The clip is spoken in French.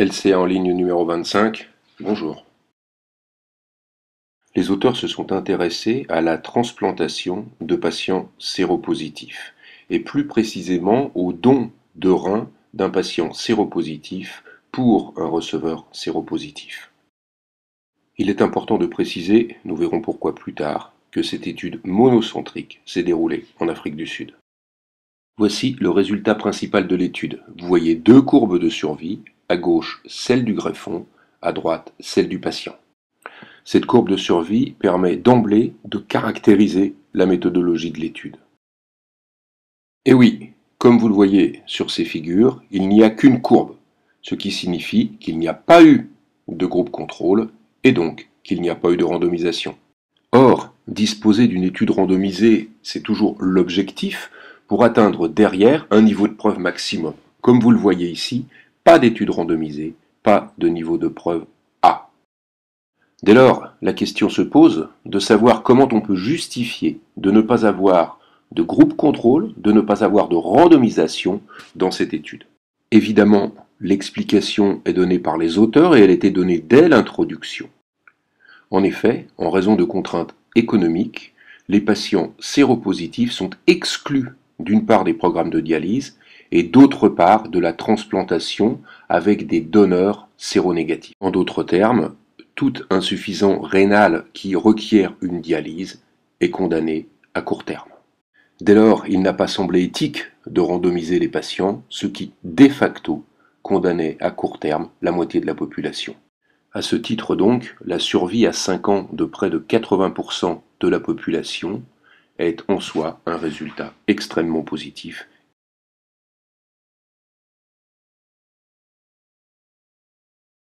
LCA en ligne numéro 25, bonjour. Les auteurs se sont intéressés à la transplantation de patients séropositifs, et plus précisément au don de rein d'un patient séropositif pour un receveur séropositif. Il est important de préciser, nous verrons pourquoi plus tard, que cette étude monocentrique s'est déroulée en Afrique du Sud. Voici le résultat principal de l'étude. Vous voyez deux courbes de survie, à gauche celle du greffon, à droite celle du patient. Cette courbe de survie permet d'emblée de caractériser la méthodologie de l'étude. Et oui, comme vous le voyez sur ces figures, il n'y a qu'une courbe, ce qui signifie qu'il n'y a pas eu de groupe contrôle et donc qu'il n'y a pas eu de randomisation. Or, disposer d'une étude randomisée, c'est toujours l'objectif pour atteindre derrière un niveau de preuve maximum. Comme vous le voyez ici, pas d'étude randomisée, pas de niveau de preuve A. Dès lors, la question se pose de savoir comment on peut justifier de ne pas avoir de groupe contrôle, de ne pas avoir de randomisation dans cette étude. Évidemment, l'explication est donnée par les auteurs et elle était donnée dès l'introduction. En effet, en raison de contraintes économiques, les patients séropositifs sont exclus d'une part des programmes de dialyse et d'autre part de la transplantation avec des donneurs séronégatifs. En d'autres termes, tout insuffisant rénal qui requiert une dialyse est condamné à court terme. Dès lors, il n'a pas semblé éthique de randomiser les patients, ce qui, de facto, condamnait à court terme la moitié de la population. À ce titre donc, la survie à 5 ans de près de 80% de la population est en soi un résultat extrêmement positif